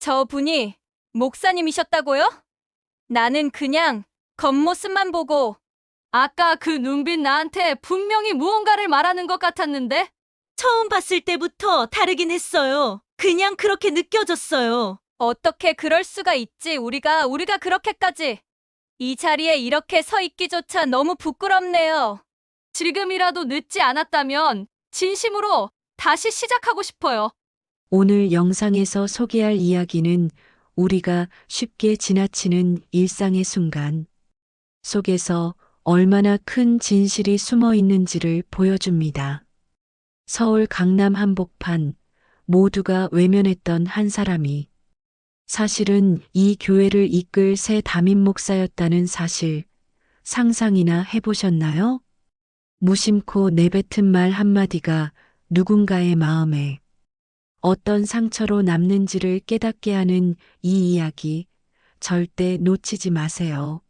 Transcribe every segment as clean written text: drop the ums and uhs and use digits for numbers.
저분이 목사님이셨다고요? 나는 그냥 겉모습만 보고 아까 그 눈빛 나한테 분명히 무언가를 말하는 것 같았는데? 처음 봤을 때부터 다르긴 했어요. 그냥 그렇게 느껴졌어요. 어떻게 그럴 수가 있지? 우리가 그렇게까지. 이 자리에 이렇게 서 있기조차 너무 부끄럽네요. 지금이라도 늦지 않았다면 진심으로 다시 시작하고 싶어요. 오늘 영상에서 소개할 이야기는 우리가 쉽게 지나치는 일상의 순간 속에서 얼마나 큰 진실이 숨어 있는지를 보여줍니다. 서울 강남 한복판 모두가 외면했던 한 사람이 사실은 이 교회를 이끌 새 담임 목사였다는 사실 상상이나 해보셨나요? 무심코 내뱉은 말 한마디가 누군가의 마음에 어떤 상처로 남는지를 깨닫게 하는 이 이야기 절대 놓치지 마세요.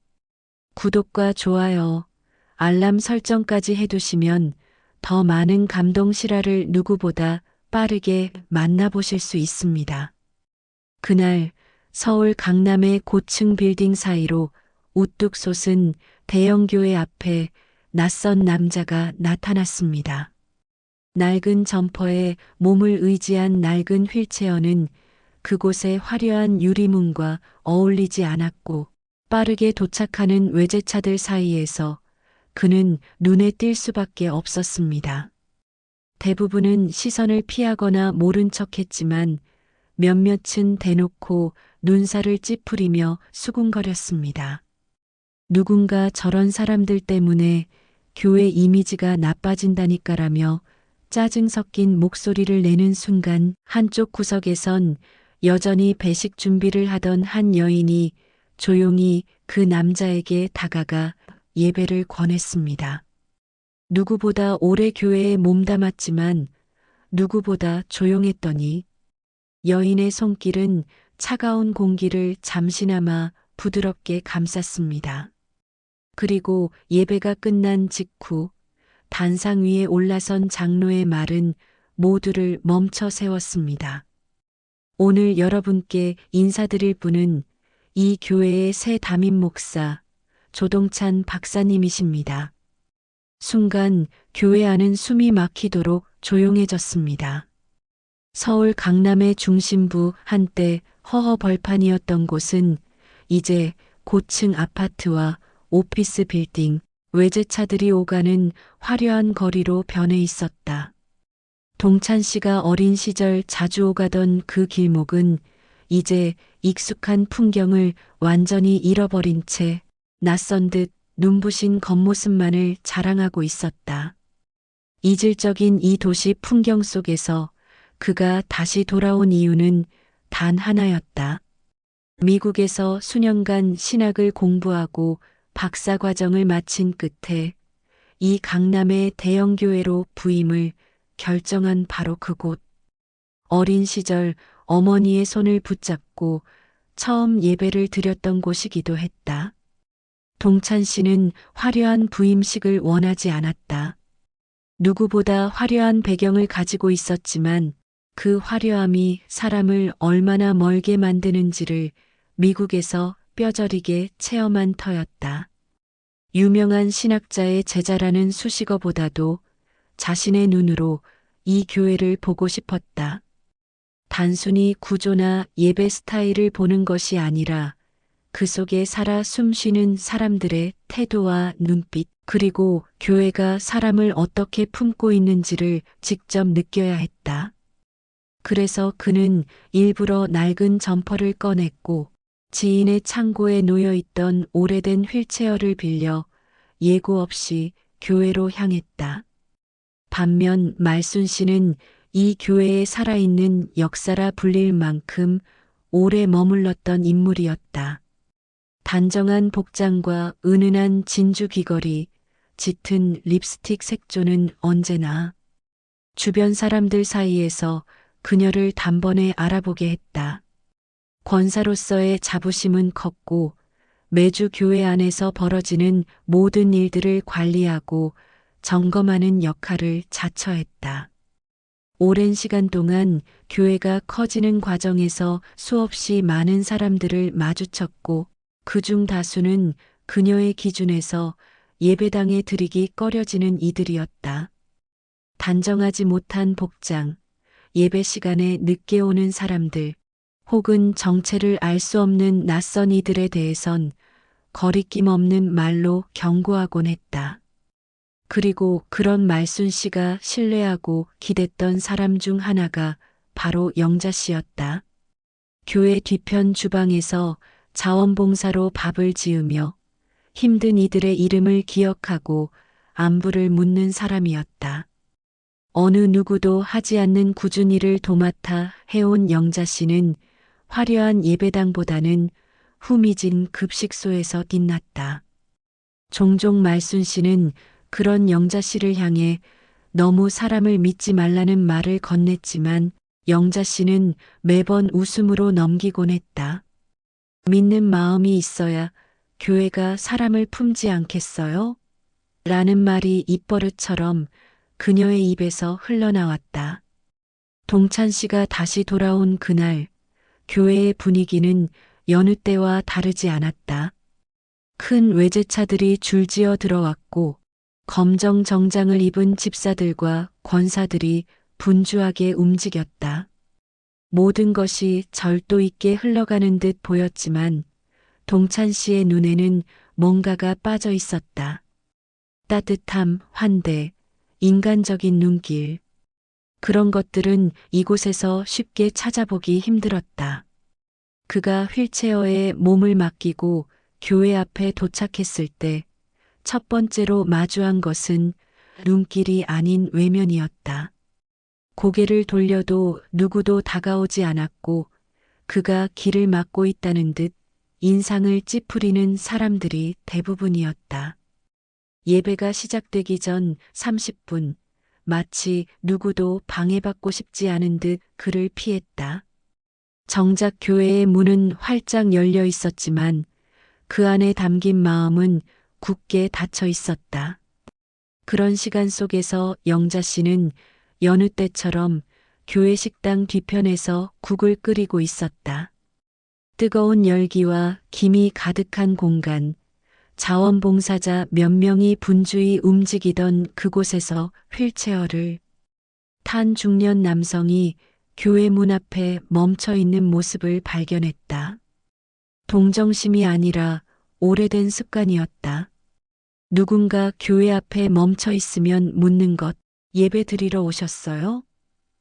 구독과 좋아요, 알람 설정까지 해두시면 더 많은 감동 실화를 누구보다 빠르게 만나보실 수 있습니다. 그날 서울 강남의 고층 빌딩 사이로 우뚝 솟은 대형 교회 앞에 낯선 남자가 나타났습니다. 낡은 점퍼에 몸을 의지한 낡은 휠체어는 그곳의 화려한 유리문과 어울리지 않았고 빠르게 도착하는 외제차들 사이에서 그는 눈에 띌 수밖에 없었습니다. 대부분은 시선을 피하거나 모른 척했지만 몇몇은 대놓고 눈살을 찌푸리며 수군거렸습니다. 누군가 저런 사람들 때문에 교회 이미지가 나빠진다니까라며 짜증 섞인 목소리를 내는 순간 한쪽 구석에선 여전히 배식 준비를 하던 한 여인이 조용히 그 남자에게 다가가 예배를 권했습니다. 누구보다 오래 교회에 몸담았지만 누구보다 조용했더니 여인의 손길은 차가운 공기를 잠시나마 부드럽게 감쌌습니다. 그리고 예배가 끝난 직후 단상 위에 올라선 장로의 말은 모두를 멈춰 세웠습니다. 오늘 여러분께 인사드릴 분은 이 교회의 새 담임 목사 조동찬 박사님이십니다. 순간 교회 안은 숨이 막히도록 조용해졌습니다. 서울 강남의 중심부 한때 허허벌판이었던 곳은 이제 고층 아파트와 오피스 빌딩, 외제차들이 오가는 화려한 거리로 변해 있었다. 동찬 씨가 어린 시절 자주 오가던 그 길목은 이제 익숙한 풍경을 완전히 잃어버린 채 낯선 듯 눈부신 겉모습만을 자랑하고 있었다. 이질적인 이 도시 풍경 속에서 그가 다시 돌아온 이유는 단 하나였다. 미국에서 수년간 신학을 공부하고 박사 과정을 마친 끝에 이 강남의 대형 교회로 부임을 결정한 바로 그곳. 어린 시절 어머니의 손을 붙잡고 처음 예배를 드렸던 곳이기도 했다. 동찬 씨는 화려한 부임식을 원하지 않았다. 누구보다 화려한 배경을 가지고 있었지만 그 화려함이 사람을 얼마나 멀게 만드는지를 미국에서 뼈저리게 체험한 터였다. 유명한 신학자의 제자라는 수식어보다도 자신의 눈으로 이 교회를 보고 싶었다. 단순히 구조나 예배 스타일을 보는 것이 아니라 그 속에 살아 숨쉬는 사람들의 태도와 눈빛, 그리고 교회가 사람을 어떻게 품고 있는지를 직접 느껴야 했다. 그래서 그는 일부러 낡은 점퍼를 꺼냈고 지인의 창고에 놓여있던 오래된 휠체어를 빌려 예고 없이 교회로 향했다. 반면 말순 씨는 이 교회에 살아있는 역사라 불릴 만큼 오래 머물렀던 인물이었다. 단정한 복장과 은은한 진주 귀걸이, 짙은 립스틱 색조는 언제나 주변 사람들 사이에서 그녀를 단번에 알아보게 했다. 권사로서의 자부심은 컸고 매주 교회 안에서 벌어지는 모든 일들을 관리하고 점검하는 역할을 자처했다. 오랜 시간 동안 교회가 커지는 과정에서 수없이 많은 사람들을 마주쳤고 그중 다수는 그녀의 기준에서 예배당에 들이기 꺼려지는 이들이었다. 단정하지 못한 복장, 예배 시간에 늦게 오는 사람들, 혹은 정체를 알 수 없는 낯선 이들에 대해선 거리낌 없는 말로 경고하곤 했다. 그리고 그런 말순 씨가 신뢰하고 기댔던 사람 중 하나가 바로 영자 씨였다. 교회 뒤편 주방에서 자원봉사로 밥을 지으며 힘든 이들의 이름을 기억하고 안부를 묻는 사람이었다. 어느 누구도 하지 않는 꾸준히 일을 도맡아 해온 영자 씨는 화려한 예배당보다는 후미진 급식소에서 빛났다. 종종 말순 씨는 그런 영자 씨를 향해 너무 사람을 믿지 말라는 말을 건넸지만 영자 씨는 매번 웃음으로 넘기곤 했다. 믿는 마음이 있어야 교회가 사람을 품지 않겠어요? 라는 말이 입버릇처럼 그녀의 입에서 흘러나왔다. 동찬 씨가 다시 돌아온 그날, 교회의 분위기는 여느 때와 다르지 않았다. 큰 외제차들이 줄지어 들어왔고 검정 정장을 입은 집사들과 권사들이 분주하게 움직였다. 모든 것이 절도 있게 흘러가는 듯 보였지만 동찬 씨의 눈에는 뭔가가 빠져 있었다. 따뜻함, 환대, 인간적인 눈길. 그런 것들은 이곳에서 쉽게 찾아보기 힘들었다. 그가 휠체어에 몸을 맡기고 교회 앞에 도착했을 때 첫 번째로 마주한 것은 눈길이 아닌 외면이었다. 고개를 돌려도 누구도 다가오지 않았고 그가 길을 막고 있다는 듯 인상을 찌푸리는 사람들이 대부분이었다. 예배가 시작되기 전 30분, 마치 누구도 방해받고 싶지 않은 듯 그를 피했다. 정작 교회의 문은 활짝 열려 있었지만 그 안에 담긴 마음은 굳게 닫혀 있었다. 그런 시간 속에서 영자 씨는 여느 때처럼 교회 식당 뒤편에서 국을 끓이고 있었다. 뜨거운 열기와 김이 가득한 공간, 자원봉사자 몇 명이 분주히 움직이던 그곳에서 휠체어를 탄 중년 남성이 교회 문 앞에 멈춰 있는 모습을 발견했다. 동정심이 아니라 오래된 습관이었다. 누군가 교회 앞에 멈춰 있으면 묻는 것, 예배 드리러 오셨어요?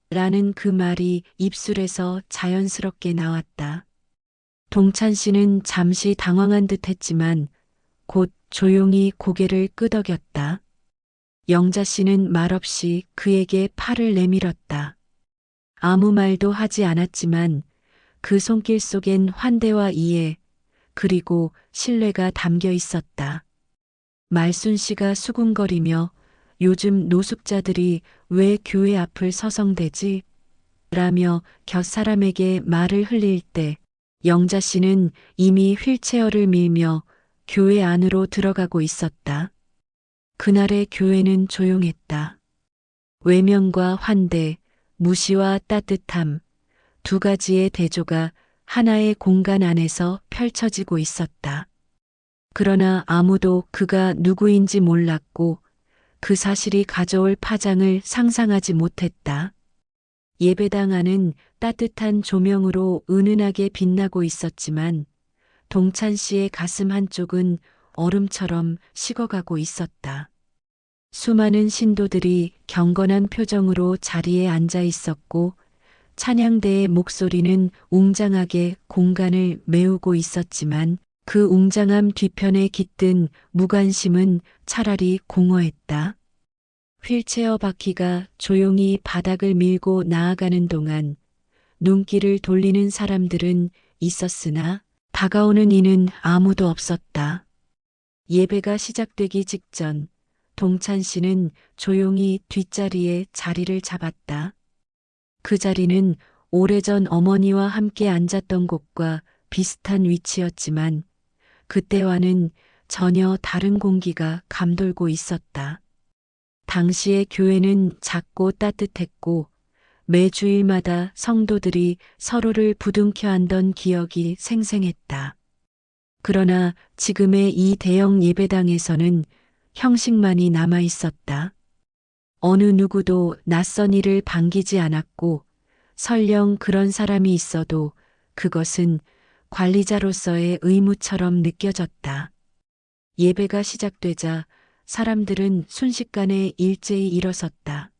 라는 그 말이 입술에서 자연스럽게 나왔다. 동찬 씨는 잠시 당황한 듯 했지만 곧 조용히 고개를 끄덕였다. 영자 씨는 말없이 그에게 팔을 내밀었다. 아무 말도 하지 않았지만 그 손길 속엔 환대와 이해, 그리고 신뢰가 담겨 있었다. 말순 씨가 수군거리며 요즘 노숙자들이 왜 교회 앞을 서성대지? 라며 곁사람에게 말을 흘릴 때 영자 씨는 이미 휠체어를 밀며 교회 안으로 들어가고 있었다. 그날의 교회는 조용했다. 외면과 환대, 무시와 따뜻함, 두 가지의 대조가 하나의 공간 안에서 펼쳐지고 있었다. 그러나 아무도 그가 누구인지 몰랐고 그 사실이 가져올 파장을 상상하지 못했다. 예배당 안은 따뜻한 조명으로 은은하게 빛나고 있었지만 동찬 씨의 가슴 한쪽은 얼음처럼 식어가고 있었다. 수많은 신도들이 경건한 표정으로 자리에 앉아 있었고 찬양대의 목소리는 웅장하게 공간을 메우고 있었지만 그 웅장함 뒤편에 깃든 무관심은 차라리 공허했다. 휠체어 바퀴가 조용히 바닥을 밀고 나아가는 동안 눈길을 돌리는 사람들은 있었으나 다가오는 이는 아무도 없었다. 예배가 시작되기 직전 동찬 씨는 조용히 뒷자리에 자리를 잡았다. 그 자리는 오래전 어머니와 함께 앉았던 곳과 비슷한 위치였지만 그때와는 전혀 다른 공기가 감돌고 있었다. 당시의 교회는 작고 따뜻했고 매주일마다 성도들이 서로를 부둥켜 안던 기억이 생생했다. 그러나 지금의 이 대형 예배당에서는 형식만이 남아 있었다. 어느 누구도 낯선 이를 반기지 않았고 설령 그런 사람이 있어도 그것은 관리자로서의 의무처럼 느껴졌다. 예배가 시작되자 사람들은 순식간에 일제히 일어섰다.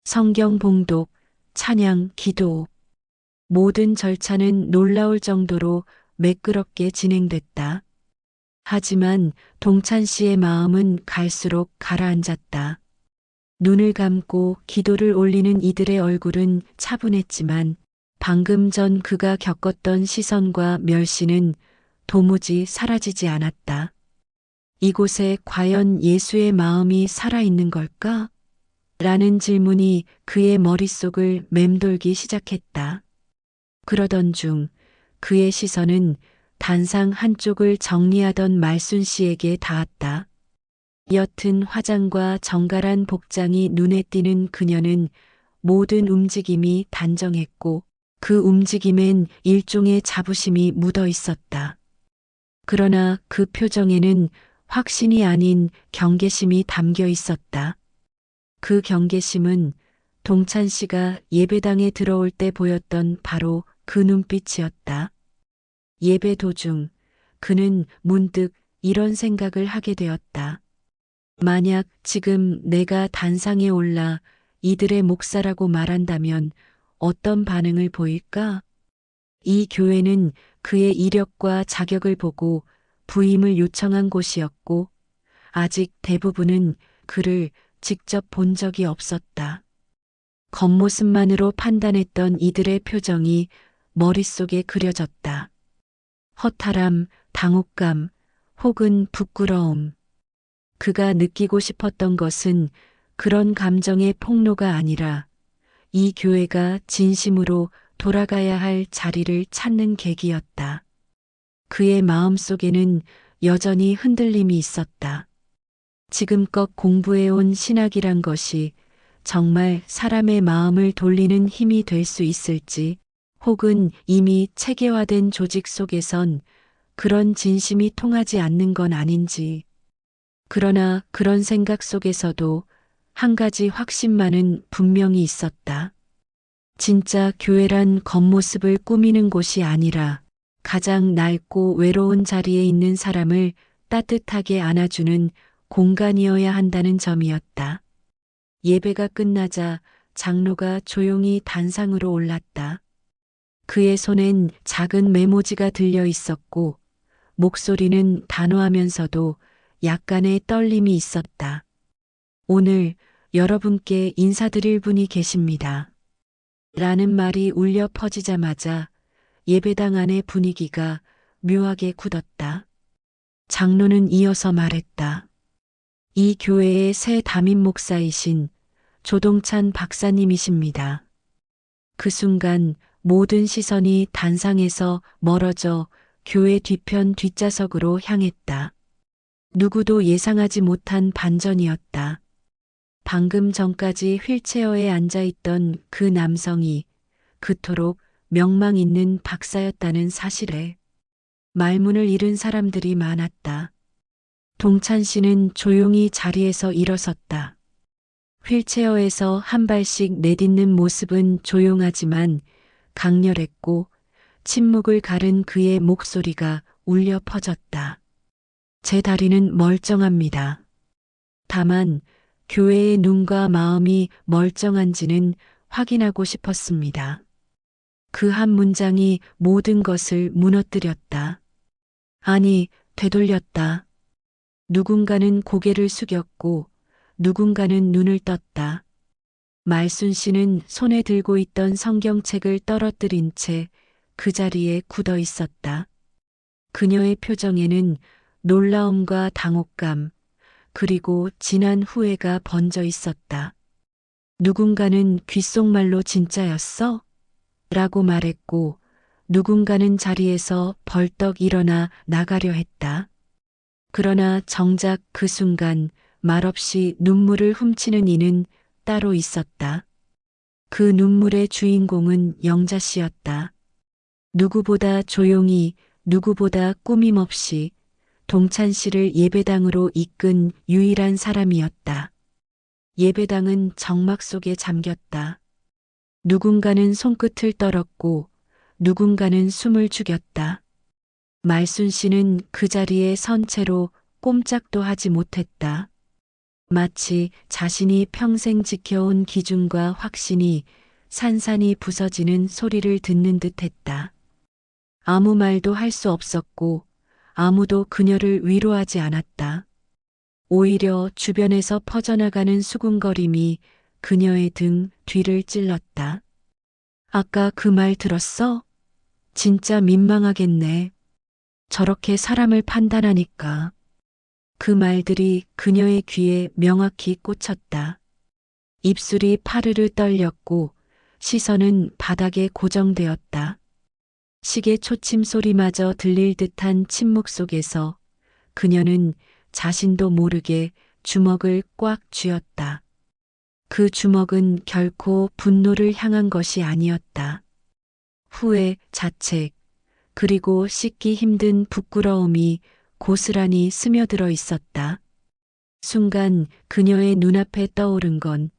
성경 봉독, 찬양, 기도. 모든 절차는 놀라울 정도로 매끄럽게 진행됐다. 하지만 동찬 씨의 마음은 갈수록 가라앉았다. 눈을 감고 기도를 올리는 이들의 얼굴은 차분했지만 방금 전 그가 겪었던 시선과 멸시는 도무지 사라지지 않았다. 이곳에 과연 예수의 마음이 살아있는 걸까? 라는 질문이 그의 머릿속을 맴돌기 시작했다. 그러던 중 그의 시선은 단상 한쪽을 정리하던 말순 씨에게 닿았다. 옅은 화장과 정갈한 복장이 눈에 띄는 그녀는 모든 움직임이 단정했고 그 움직임엔 일종의 자부심이 묻어 있었다. 그러나 그 표정에는 확신이 아닌 경계심이 담겨 있었다. 그 경계심은 동찬 씨가 예배당에 들어올 때 보였던 바로 그 눈빛이었다. 예배 도중 그는 문득 이런 생각을 하게 되었다. 만약 지금 내가 단상에 올라 이들의 목사라고 말한다면 어떤 반응을 보일까? 이 교회는 그의 이력과 자격을 보고 부임을 요청한 곳이었고 아직 대부분은 그를 직접 본 적이 없었다. 겉모습만으로 판단했던 이들의 표정이 머릿속에 그려졌다. 허탈함, 당혹감, 혹은 부끄러움. 그가 느끼고 싶었던 것은 그런 감정의 폭로가 아니라 이 교회가 진심으로 돌아가야 할 자리를 찾는 계기였다. 그의 마음속에는 여전히 흔들림이 있었다. 지금껏 공부해온 신학이란 것이 정말 사람의 마음을 돌리는 힘이 될 수 있을지, 혹은 이미 체계화된 조직 속에선 그런 진심이 통하지 않는 건 아닌지. 그러나 그런 생각 속에서도 한 가지 확신만은 분명히 있었다. 진짜 교회란 겉모습을 꾸미는 곳이 아니라 가장 낡고 외로운 자리에 있는 사람을 따뜻하게 안아주는 공간이어야 한다는 점이었다. 예배가 끝나자 장로가 조용히 단상으로 올랐다. 그의 손엔 작은 메모지가 들려 있었고 목소리는 단호하면서도 약간의 떨림이 있었다. 오늘 여러분께 인사드릴 분이 계십니다. 라는 말이 울려 퍼지자마자 예배당 안의 분위기가 묘하게 굳었다. 장로는 이어서 말했다. 이 교회의 새 담임 목사이신 조동찬 박사님이십니다. 그 순간 모든 시선이 단상에서 멀어져 교회 뒤편 뒷좌석으로 향했다. 누구도 예상하지 못한 반전이었다. 방금 전까지 휠체어에 앉아있던 그 남성이 그토록 명망 있는 박사였다는 사실에 말문을 잃은 사람들이 많았다. 동찬 씨는 조용히 자리에서 일어섰다. 휠체어에서 한 발씩 내딛는 모습은 조용하지만 강렬했고 침묵을 가른 그의 목소리가 울려 퍼졌다. 제 다리는 멀쩡합니다. 다만 교회의 눈과 마음이 멀쩡한지는 확인하고 싶었습니다. 그 한 문장이 모든 것을 무너뜨렸다. 아니, 되돌렸다. 누군가는 고개를 숙였고 누군가는 눈을 떴다. 말순 씨는 손에 들고 있던 성경책을 떨어뜨린 채 그 자리에 굳어 있었다. 그녀의 표정에는 놀라움과 당혹감, 그리고 진한 후회가 번져 있었다. 누군가는 귓속말로 진짜였어? 라고 말했고 누군가는 자리에서 벌떡 일어나 나가려 했다. 그러나 정작 그 순간 말없이 눈물을 훔치는 이는 따로 있었다. 그 눈물의 주인공은 영자 씨였다. 누구보다 조용히, 누구보다 꾸밈없이 동찬 씨를 예배당으로 이끈 유일한 사람이었다. 예배당은 정막 속에 잠겼다. 누군가는 손끝을 떨었고 누군가는 숨을 죽였다. 말순 씨는 그 자리에 선 채로 꼼짝도 하지 못했다. 마치 자신이 평생 지켜온 기준과 확신이 산산이 부서지는 소리를 듣는 듯했다. 아무 말도 할 수 없었고 아무도 그녀를 위로하지 않았다. 오히려 주변에서 퍼져나가는 수군거림이 그녀의 등 뒤를 찔렀다. 아까 그 말 들었어? 진짜 민망하겠네. 저렇게 사람을 판단하니까. 그 말들이 그녀의 귀에 명확히 꽂혔다. 입술이 파르르 떨렸고 시선은 바닥에 고정되었다. 시계 초침 소리마저 들릴 듯한 침묵 속에서 그녀는 자신도 모르게 주먹을 꽉 쥐었다. 그 주먹은 결코 분노를 향한 것이 아니었다. 후회, 자책, 그리고 씻기 힘든 부끄러움이 고스란히 스며들어 있었다. 순간 그녀의 눈앞에 떠오른 건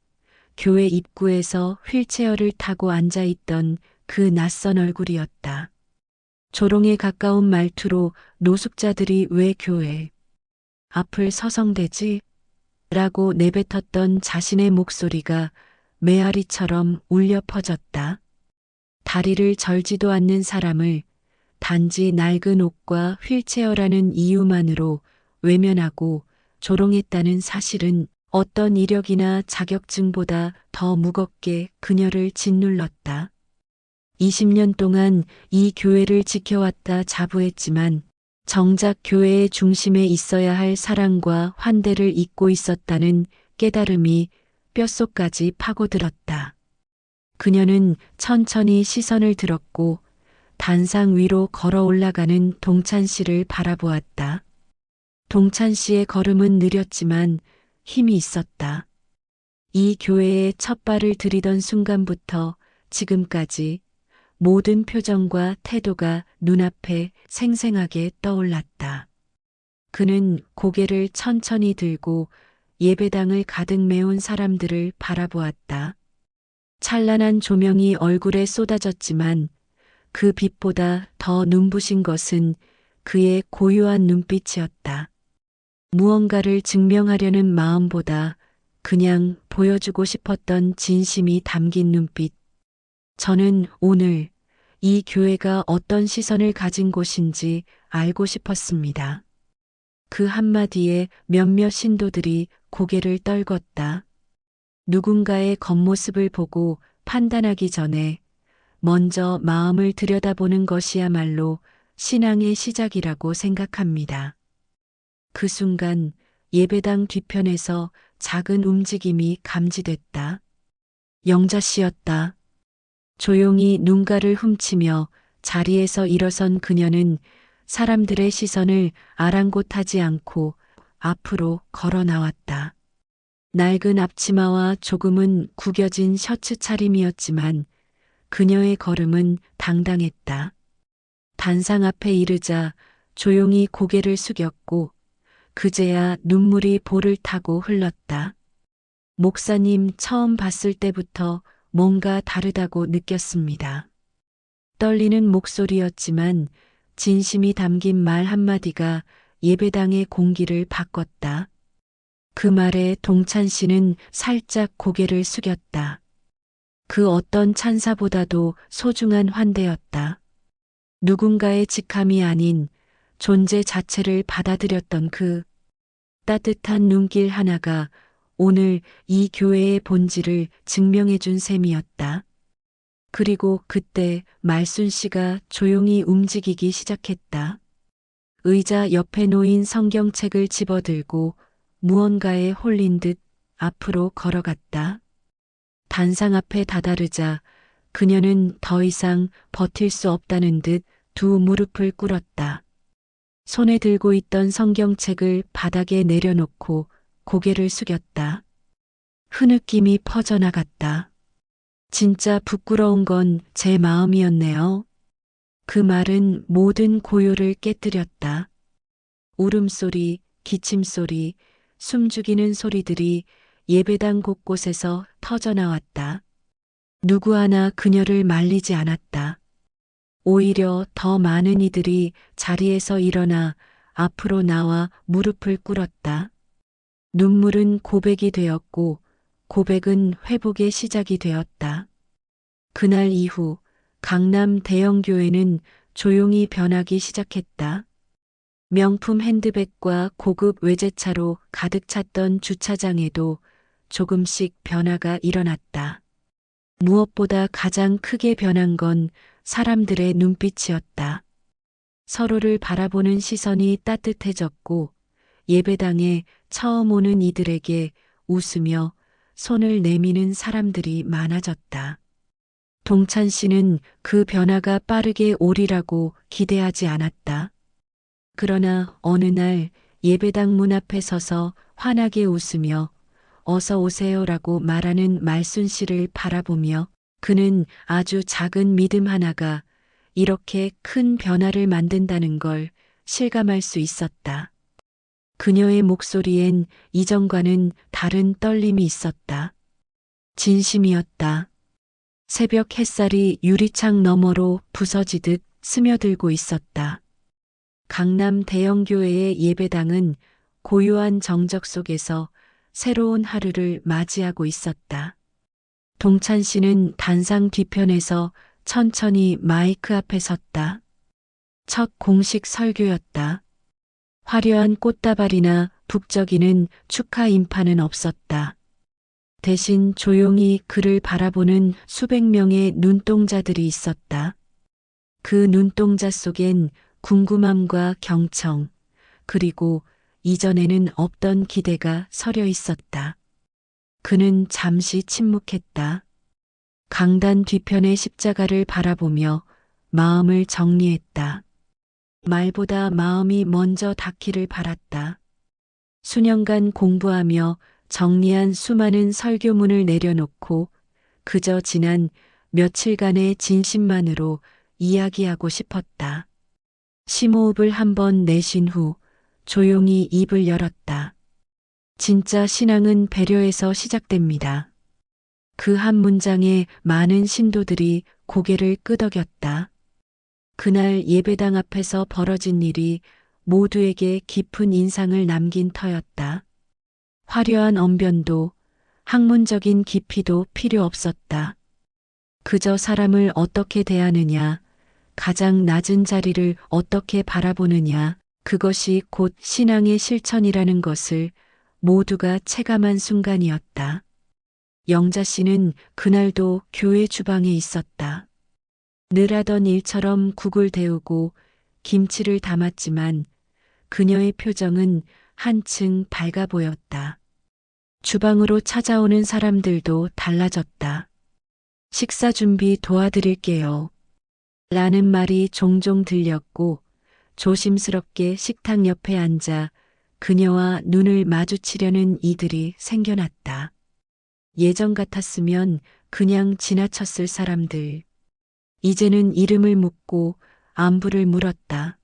교회 입구에서 휠체어를 타고 앉아있던 그 낯선 얼굴이었다. 조롱에 가까운 말투로 노숙자들이 왜 교회 앞을 서성대지? 라고 내뱉었던 자신의 목소리가 메아리처럼 울려 퍼졌다. 다리를 절지도 않는 사람을 단지 낡은 옷과 휠체어라는 이유만으로 외면하고 조롱했다는 사실은 어떤 이력이나 자격증보다 더 무겁게 그녀를 짓눌렀다. 20년 동안 이 교회를 지켜왔다 자부했지만 정작 교회의 중심에 있어야 할 사랑과 환대를 잊고 있었다는 깨달음이 뼛속까지 파고들었다. 그녀는 천천히 시선을 들었고 단상 위로 걸어 올라가는 동찬 씨를 바라보았다. 동찬 씨의 걸음은 느렸지만 힘이 있었다. 이 교회에 첫 발을 들이던 순간부터 지금까지 모든 표정과 태도가 눈앞에 생생하게 떠올랐다. 그는 고개를 천천히 들고 예배당을 가득 메운 사람들을 바라보았다. 찬란한 조명이 얼굴에 쏟아졌지만 그 빛보다 더 눈부신 것은 그의 고요한 눈빛이었다. 무언가를 증명하려는 마음보다 그냥 보여주고 싶었던 진심이 담긴 눈빛. 저는 오늘 이 교회가 어떤 시선을 가진 곳인지 알고 싶었습니다. 그 한마디에 몇몇 신도들이 고개를 떨궜다. 누군가의 겉모습을 보고 판단하기 전에 먼저 마음을 들여다보는 것이야말로 신앙의 시작이라고 생각합니다. 그 순간 예배당 뒤편에서 작은 움직임이 감지됐다. 영자 씨였다. 조용히 눈가를 훔치며 자리에서 일어선 그녀는 사람들의 시선을 아랑곳하지 않고 앞으로 걸어 나왔다. 낡은 앞치마와 조금은 구겨진 셔츠 차림이었지만 그녀의 걸음은 당당했다. 단상 앞에 이르자 조용히 고개를 숙였고 그제야 눈물이 볼을 타고 흘렀다. 목사님 처음 봤을 때부터 뭔가 다르다고 느꼈습니다. 떨리는 목소리였지만 진심이 담긴 말 한마디가 예배당의 공기를 바꿨다. 그 말에 동찬 씨는 살짝 고개를 숙였다. 그 어떤 찬사보다도 소중한 환대였다. 누군가의 직함이 아닌 존재 자체를 받아들였던 그 따뜻한 눈길 하나가 오늘 이 교회의 본질을 증명해 준 셈이었다. 그리고 그때 말순 씨가 조용히 움직이기 시작했다. 의자 옆에 놓인 성경책을 집어들고 무언가에 홀린 듯 앞으로 걸어갔다. 단상 앞에 다다르자 그녀는 더 이상 버틸 수 없다는 듯 두 무릎을 꿇었다. 손에 들고 있던 성경책을 바닥에 내려놓고 고개를 숙였다. 흐느낌이 퍼져나갔다. 진짜 부끄러운 건 제 마음이었네요. 그 말은 모든 고요를 깨뜨렸다. 울음소리, 기침소리, 숨죽이는 소리들이 예배당 곳곳에서 터져나왔다. 누구 하나 그녀를 말리지 않았다. 오히려 더 많은 이들이 자리에서 일어나 앞으로 나와 무릎을 꿇었다. 눈물은 고백이 되었고 고백은 회복의 시작이 되었다. 그날 이후 강남 대형교회는 조용히 변하기 시작했다. 명품 핸드백과 고급 외제차로 가득 찼던 주차장에도 조금씩 변화가 일어났다. 무엇보다 가장 크게 변한 건 사람들의 눈빛이었다. 서로를 바라보는 시선이 따뜻해졌고 예배당에 처음 오는 이들에게 웃으며 손을 내미는 사람들이 많아졌다. 동찬 씨는 그 변화가 빠르게 오리라고 기대하지 않았다. 그러나 어느 날 예배당 문 앞에 서서 환하게 웃으며 어서 오세요라고 말하는 말순 씨를 바라보며 그는 아주 작은 믿음 하나가 이렇게 큰 변화를 만든다는 걸 실감할 수 있었다. 그녀의 목소리엔 이전과는 다른 떨림이 있었다. 진심이었다. 새벽 햇살이 유리창 너머로 부서지듯 스며들고 있었다. 강남 대형교회의 예배당은 고요한 정적 속에서 새로운 하루를 맞이하고 있었다. 동찬 씨는 단상 뒤편에서 천천히 마이크 앞에 섰다. 첫 공식 설교였다. 화려한 꽃다발이나 북적이는 축하 인파는 없었다. 대신 조용히 그를 바라보는 수백 명의 눈동자들이 있었다. 그 눈동자 속엔 궁금함과 경청, 그리고 이전에는 없던 기대가 서려 있었다. 그는 잠시 침묵했다. 강단 뒤편의 십자가를 바라보며 마음을 정리했다. 말보다 마음이 먼저 닿기를 바랐다. 수년간 공부하며 정리한 수많은 설교문을 내려놓고 그저 지난 며칠간의 진심만으로 이야기하고 싶었다. 심호흡을 한번 내쉰 후 조용히 입을 열었다. 진짜 신앙은 배려에서 시작됩니다. 그 한 문장에 많은 신도들이 고개를 끄덕였다. 그날 예배당 앞에서 벌어진 일이 모두에게 깊은 인상을 남긴 터였다. 화려한 언변도 학문적인 깊이도 필요 없었다. 그저 사람을 어떻게 대하느냐, 가장 낮은 자리를 어떻게 바라보느냐, 그것이 곧 신앙의 실천이라는 것을 모두가 체감한 순간이었다. 영자 씨는 그날도 교회 주방에 있었다. 늘 하던 일처럼 국을 데우고 김치를 담았지만 그녀의 표정은 한층 밝아 보였다. 주방으로 찾아오는 사람들도 달라졌다. 식사 준비 도와드릴게요. 라는 말이 종종 들렸고 조심스럽게 식탁 옆에 앉아 그녀와 눈을 마주치려는 이들이 생겨났다. 예전 같았으면 그냥 지나쳤을 사람들. 이제는 이름을 묻고 안부를 물었다.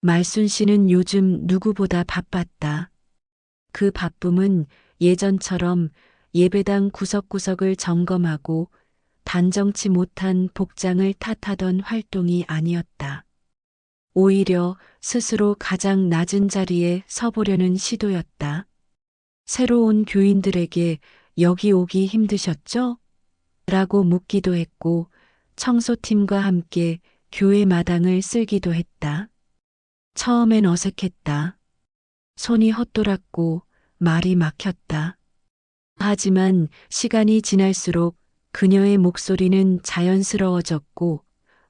말순 씨는 요즘 누구보다 바빴다. 그 바쁨은 예전처럼 예배당 구석구석을 점검하고 단정치 못한 복장을 탓하던 활동이 아니었다. 오히려 스스로 가장 낮은 자리에 서보려는 시도였다. 새로운 교인들에게 여기 오기 힘드셨죠? 라고 묻기도 했고 청소팀과 함께 교회 마당을 쓸기도 했다. 처음엔 어색했다. 손이 헛돌았고 말이 막혔다. 하지만 시간이 지날수록 그녀의 목소리는 자연스러워졌고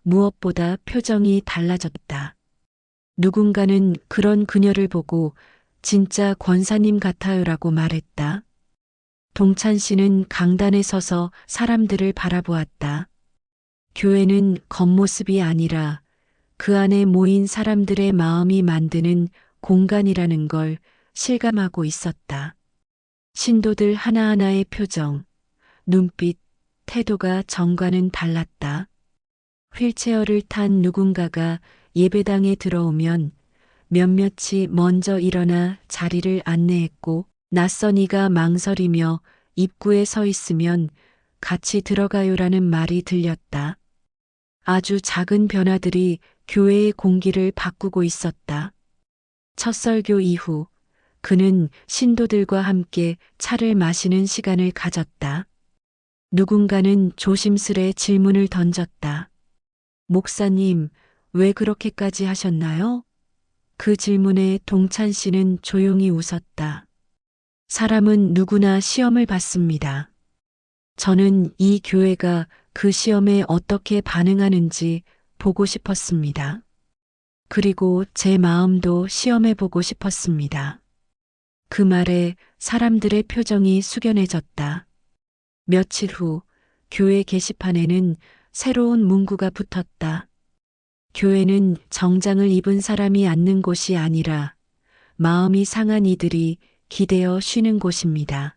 무엇보다 표정이 달라졌다. 누군가는 그런 그녀를 보고 진짜 권사님 같아요라고 말했다. 동찬 씨는 강단에 서서 사람들을 바라보았다. 교회는 겉모습이 아니라 그 안에 모인 사람들의 마음이 만드는 공간이라는 걸 실감하고 있었다. 신도들 하나하나의 표정, 눈빛, 태도가 전과는 달랐다. 휠체어를 탄 누군가가 예배당에 들어오면 몇몇이 먼저 일어나 자리를 안내했고 낯선 이가 망설이며 입구에 서 있으면 같이 들어가요라는 말이 들렸다. 아주 작은 변화들이 교회의 공기를 바꾸고 있었다. 첫 설교 이후 그는 신도들과 함께 차를 마시는 시간을 가졌다. 누군가는 조심스레 질문을 던졌다. 목사님, 왜 그렇게까지 하셨나요? 그 질문에 동찬 씨는 조용히 웃었다. 사람은 누구나 시험을 받습니다. 저는 이 교회가 그 시험에 어떻게 반응하는지 보고 싶었습니다. 그리고 제 마음도 시험해 보고 싶었습니다. 그 말에 사람들의 표정이 숙연해졌다. 며칠 후 교회 게시판에는 새로운 문구가 붙었다. 교회는 정장을 입은 사람이 앉는 곳이 아니라 마음이 상한 이들이 기대어 쉬는 곳입니다.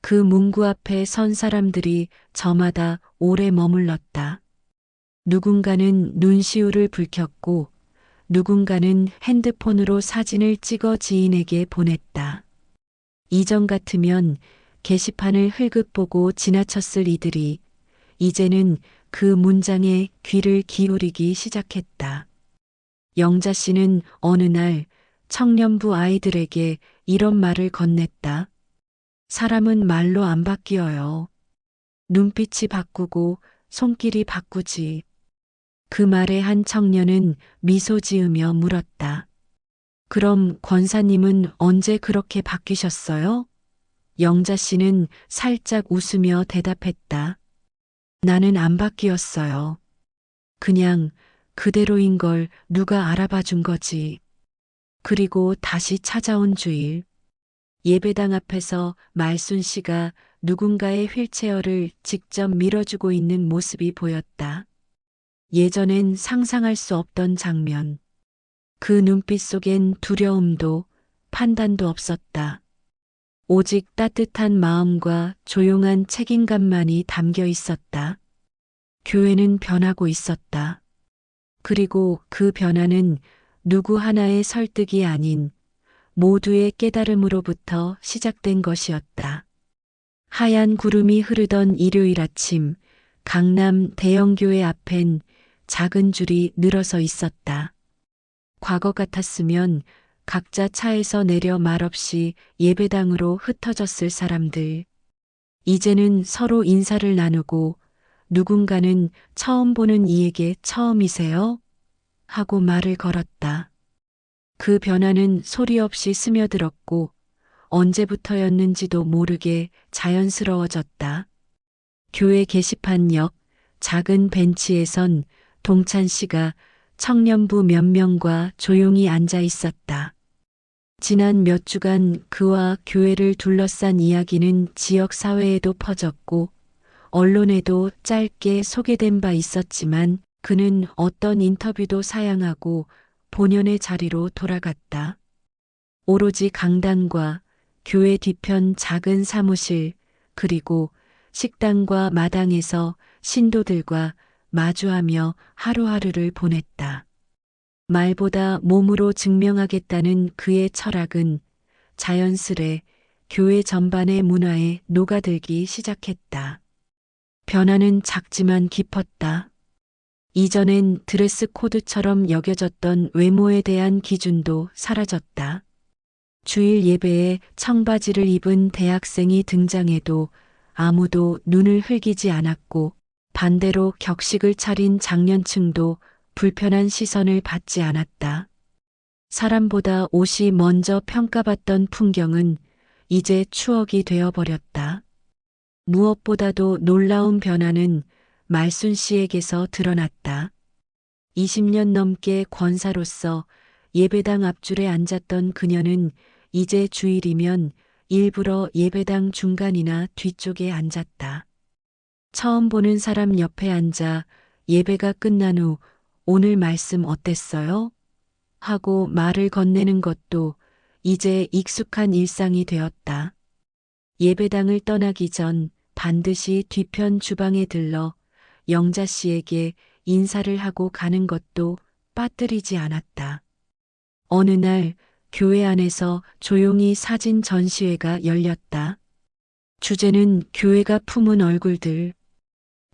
그 문구 앞에 선 사람들이 저마다 오래 머물렀다. 누군가는 눈시울을 붉혔고 누군가는 핸드폰으로 사진을 찍어 지인에게 보냈다. 이전 같으면 게시판을 흘끗보고 지나쳤을 이들이 이제는 그 문장에 귀를 기울이기 시작했다. 영자 씨는 어느 날 청년부 아이들에게 이런 말을 건넸다. 사람은 말로 안 바뀌어요. 눈빛이 바꾸고 손길이 바꾸지. 그 말에 한 청년은 미소 지으며 물었다. 그럼 권사님은 언제 그렇게 바뀌셨어요? 영자 씨는 살짝 웃으며 대답했다. 나는 안 바뀌었어요. 그냥 그대로인 걸 누가 알아봐 준 거지. 그리고 다시 찾아온 주일. 예배당 앞에서 말순 씨가 누군가의 휠체어를 직접 밀어주고 있는 모습이 보였다. 예전엔 상상할 수 없던 장면. 그 눈빛 속엔 두려움도 판단도 없었다. 오직 따뜻한 마음과 조용한 책임감만이 담겨 있었다. 교회는 변하고 있었다. 그리고 그 변화는 누구 하나의 설득이 아닌 모두의 깨달음으로부터 시작된 것이었다. 하얀 구름이 흐르던 일요일 아침, 강남 대형교회 앞엔 작은 줄이 늘어서 있었다. 과거 같았으면 각자 차에서 내려 말없이 예배당으로 흩어졌을 사람들. 이제는 서로 인사를 나누고 누군가는 처음 보는 이에게 처음이세요? 하고 말을 걸었다. 그 변화는 소리 없이 스며들었고 언제부터였는지도 모르게 자연스러워졌다. 교회 게시판 옆 작은 벤치에선 동찬 씨가 청년부 몇 명과 조용히 앉아 있었다. 지난 몇 주간 그와 교회를 둘러싼 이야기는 지역 사회에도 퍼졌고 언론에도 짧게 소개된 바 있었지만 그는 어떤 인터뷰도 사양하고 본연의 자리로 돌아갔다. 오로지 강당과 교회 뒤편 작은 사무실 그리고 식당과 마당에서 신도들과 마주하며 하루하루를 보냈다. 말보다 몸으로 증명하겠다는 그의 철학은 자연스레 교회 전반의 문화에 녹아들기 시작했다. 변화는 작지만 깊었다. 이전엔 드레스 코드처럼 여겨졌던 외모에 대한 기준도 사라졌다. 주일 예배에 청바지를 입은 대학생이 등장해도 아무도 눈을 흘기지 않았고 반대로 격식을 차린 장년층도 불편한 시선을 받지 않았다. 사람보다 옷이 먼저 평가받던 풍경은 이제 추억이 되어버렸다. 무엇보다도 놀라운 변화는 말순 씨에게서 드러났다. 20년 넘게 권사로서 예배당 앞줄에 앉았던 그녀는 이제 주일이면 일부러 예배당 중간이나 뒤쪽에 앉았다. 처음 보는 사람 옆에 앉아 예배가 끝난 후 오늘 말씀 어땠어요? 하고 말을 건네는 것도 이제 익숙한 일상이 되었다. 예배당을 떠나기 전 반드시 뒤편 주방에 들러 영자 씨에게 인사를 하고 가는 것도 빠뜨리지 않았다. 어느 날 교회 안에서 조용히 사진 전시회가 열렸다. 주제는 교회가 품은 얼굴들.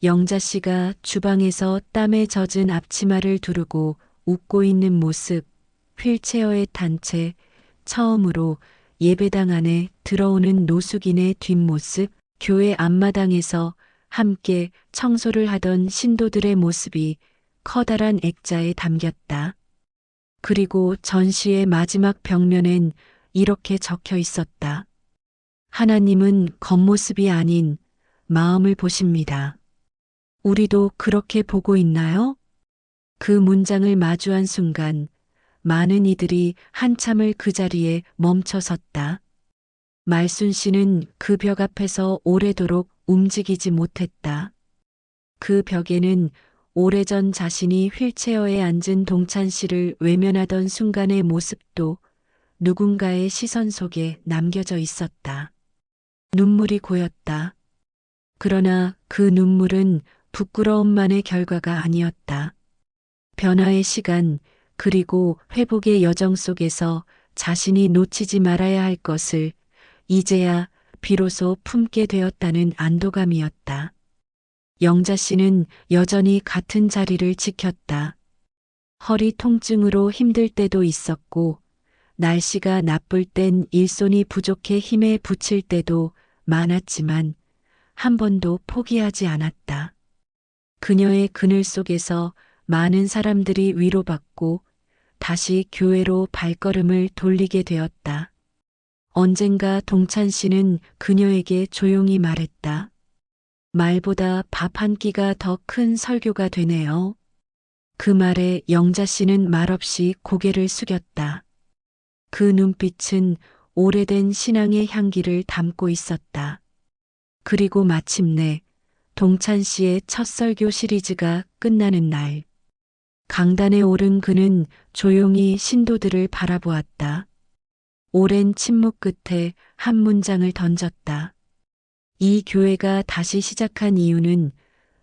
영자 씨가 주방에서 땀에 젖은 앞치마를 두르고 웃고 있는 모습, 휠체어에 탄 채 처음으로 예배당 안에 들어오는 노숙인의 뒷모습, 교회 앞마당에서 함께 청소를 하던 신도들의 모습이 커다란 액자에 담겼다. 그리고 전시의 마지막 벽면엔 이렇게 적혀 있었다. 하나님은 겉모습이 아닌 마음을 보십니다. 우리도 그렇게 보고 있나요? 그 문장을 마주한 순간 많은 이들이 한참을 그 자리에 멈춰 섰다. 말순 씨는 그 벽 앞에서 오래도록 움직이지 못했다. 그 벽에는 오래전 자신이 휠체어에 앉은 동찬 씨를 외면하던 순간의 모습도 누군가의 시선 속에 남겨져 있었다. 눈물이 고였다. 그러나 그 눈물은 부끄러움만의 결과가 아니었다. 변화의 시간, 그리고 회복의 여정 속에서 자신이 놓치지 말아야 할 것을 이제야 비로소 품게 되었다는 안도감이었다. 영자 씨는 여전히 같은 자리를 지켰다. 허리 통증으로 힘들 때도 있었고, 날씨가 나쁠 땐 일손이 부족해 힘에 부칠 때도 많았지만, 한 번도 포기하지 않았다. 그녀의 그늘 속에서 많은 사람들이 위로받고 다시 교회로 발걸음을 돌리게 되었다. 언젠가 동찬 씨는 그녀에게 조용히 말했다. 말보다 밥 한 끼가 더 큰 설교가 되네요. 그 말에 영자 씨는 말없이 고개를 숙였다. 그 눈빛은 오래된 신앙의 향기를 담고 있었다. 그리고 마침내 동찬 씨의 첫 설교 시리즈가 끝나는 날, 강단에 오른 그는 조용히 신도들을 바라보았다. 오랜 침묵 끝에 한 문장을 던졌다. 이 교회가 다시 시작한 이유는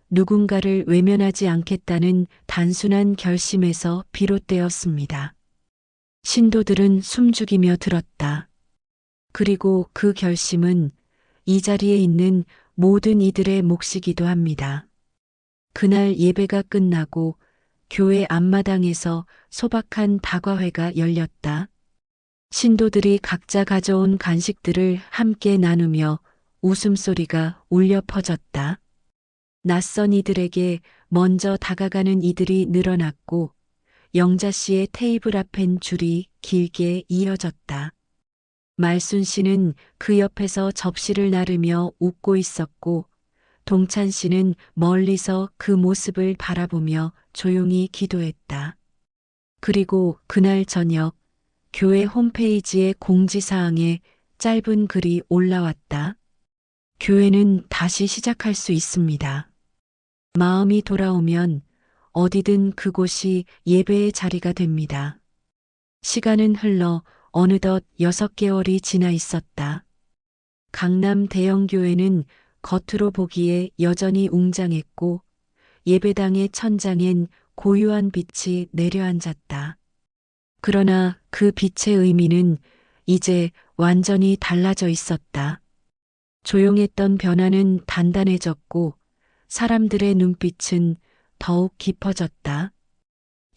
누군가를 외면하지 않겠다는 단순한 결심에서 비롯되었습니다. 신도들은 숨죽이며 들었다. 그리고 그 결심은 이 자리에 있는 모든 이들의 몫이기도 합니다. 그날 예배가 끝나고 교회 앞마당에서 소박한 다과회가 열렸다. 신도들이 각자 가져온 간식들을 함께 나누며 웃음소리가 울려 퍼졌다. 낯선 이들에게 먼저 다가가는 이들이 늘어났고 영자 씨의 테이블 앞엔 줄이 길게 이어졌다. 말순 씨는 그 옆에서 접시를 나르며 웃고 있었고 동찬 씨는 멀리서 그 모습을 바라보며 조용히 기도했다. 그리고 그날 저녁 교회 홈페이지의 공지사항에 짧은 글이 올라왔다. 교회는 다시 시작할 수 있습니다. 마음이 돌아오면 어디든 그곳이 예배의 자리가 됩니다. 시간은 흘러 어느덧 6개월이 지나 있었다. 강남 대형교회는 겉으로 보기에 여전히 웅장했고 예배당의 천장엔 고요한 빛이 내려앉았다. 그러나 그 빛의 의미는 이제 완전히 달라져 있었다. 조용했던 변화는 단단해졌고 사람들의 눈빛은 더욱 깊어졌다.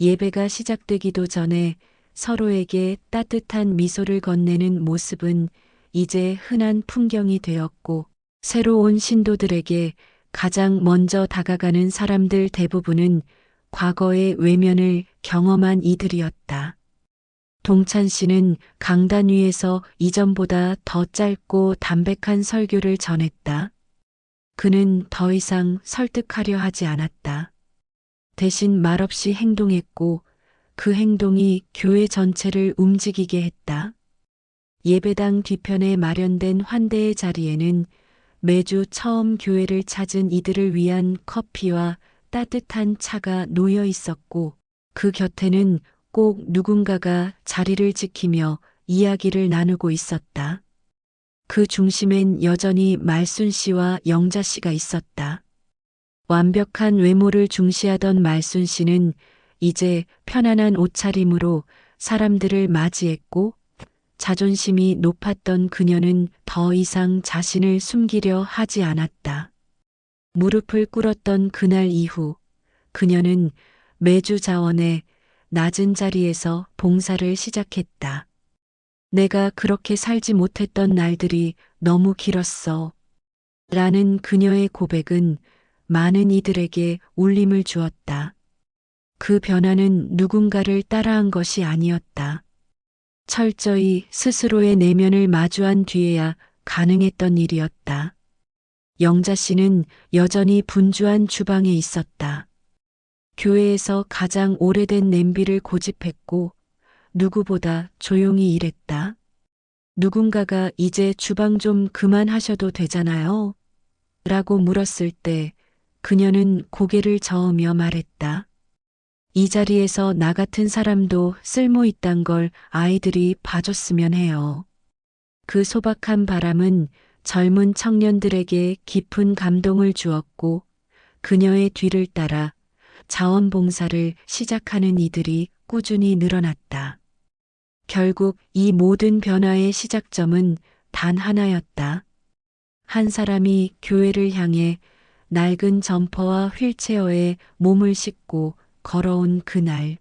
예배가 시작되기도 전에 서로에게 따뜻한 미소를 건네는 모습은 이제 흔한 풍경이 되었고 새로 온 신도들에게 가장 먼저 다가가는 사람들 대부분은 과거의 외면을 경험한 이들이었다. 동찬 씨는 강단 위에서 이전보다 더 짧고 담백한 설교를 전했다. 그는 더 이상 설득하려 하지 않았다. 대신 말없이 행동했고 그 행동이 교회 전체를 움직이게 했다. 예배당 뒤편에 마련된 환대의 자리에는 매주 처음 교회를 찾은 이들을 위한 커피와 따뜻한 차가 놓여 있었고 그 곁에는 꼭 누군가가 자리를 지키며 이야기를 나누고 있었다. 그 중심엔 여전히 말순 씨와 영자 씨가 있었다. 완벽한 외모를 중시하던 말순 씨는 이제 편안한 옷차림으로 사람들을 맞이했고, 자존심이 높았던 그녀는 더 이상 자신을 숨기려 하지 않았다. 무릎을 꿇었던 그날 이후 그녀는 매주 자원의 낮은 자리에서 봉사를 시작했다. 내가 그렇게 살지 못했던 날들이 너무 길었어. 라는 그녀의 고백은 많은 이들에게 울림을 주었다. 그 변화는 누군가를 따라한 것이 아니었다. 철저히 스스로의 내면을 마주한 뒤에야 가능했던 일이었다. 영자 씨는 여전히 분주한 주방에 있었다. 교회에서 가장 오래된 냄비를 고집했고 누구보다 조용히 일했다. 누군가가 이제 주방 좀 그만하셔도 되잖아요. 라고 물었을 때 그녀는 고개를 저으며 말했다. 이 자리에서 나 같은 사람도 쓸모 있단 걸 아이들이 봐줬으면 해요. 그 소박한 바람은 젊은 청년들에게 깊은 감동을 주었고 그녀의 뒤를 따라 자원봉사를 시작하는 이들이 꾸준히 늘어났다. 결국 이 모든 변화의 시작점은 단 하나였다. 한 사람이 교회를 향해 낡은 점퍼와 휠체어에 몸을 싣고 걸어온 그날.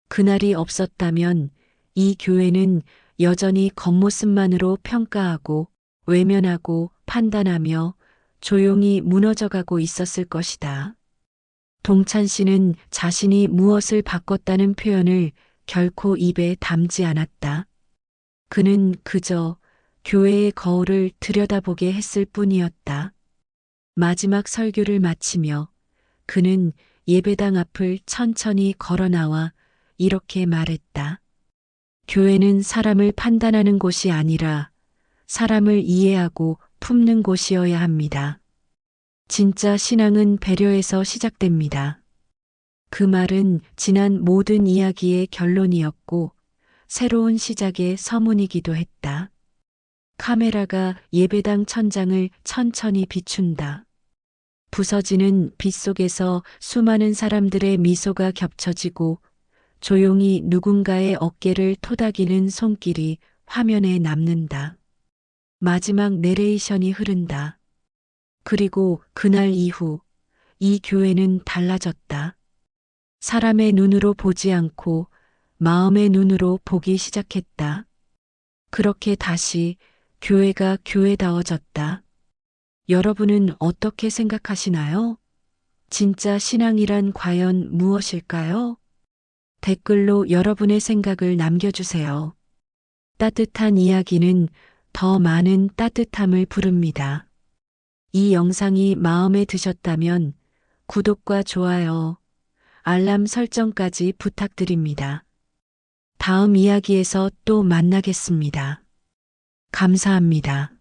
그날이 없었다면 이 교회는 여전히 겉모습만으로 평가하고 외면하고 판단하며 조용히 무너져가고 있었을 것이다. 동찬 씨는 자신이 무엇을 바꿨다는 표현을 결코 입에 담지 않았다. 그는 그저 교회의 거울을 들여다보게 했을 뿐이었다. 마지막 설교를 마치며 그는 예배당 앞을 천천히 걸어 나와 이렇게 말했다. 교회는 사람을 판단하는 곳이 아니라 사람을 이해하고 품는 곳이어야 합니다. 진짜 신앙은 배려에서 시작됩니다. 그 말은 지난 모든 이야기의 결론이었고 새로운 시작의 서문이기도 했다. 카메라가 예배당 천장을 천천히 비춘다. 부서지는 빛 속에서 수많은 사람들의 미소가 겹쳐지고 조용히 누군가의 어깨를 토닥이는 손길이 화면에 남는다. 마지막 내레이션이 흐른다. 그리고 그날 이후 이 교회는 달라졌다. 사람의 눈으로 보지 않고 마음의 눈으로 보기 시작했다. 그렇게 다시 교회가 교회다워졌다. 여러분은 어떻게 생각하시나요? 진짜 신앙이란 과연 무엇일까요? 댓글로 여러분의 생각을 남겨주세요. 따뜻한 이야기는 더 많은 따뜻함을 부릅니다. 이 영상이 마음에 드셨다면 구독과 좋아요, 알람 설정까지 부탁드립니다. 다음 이야기에서 또 만나겠습니다. 감사합니다.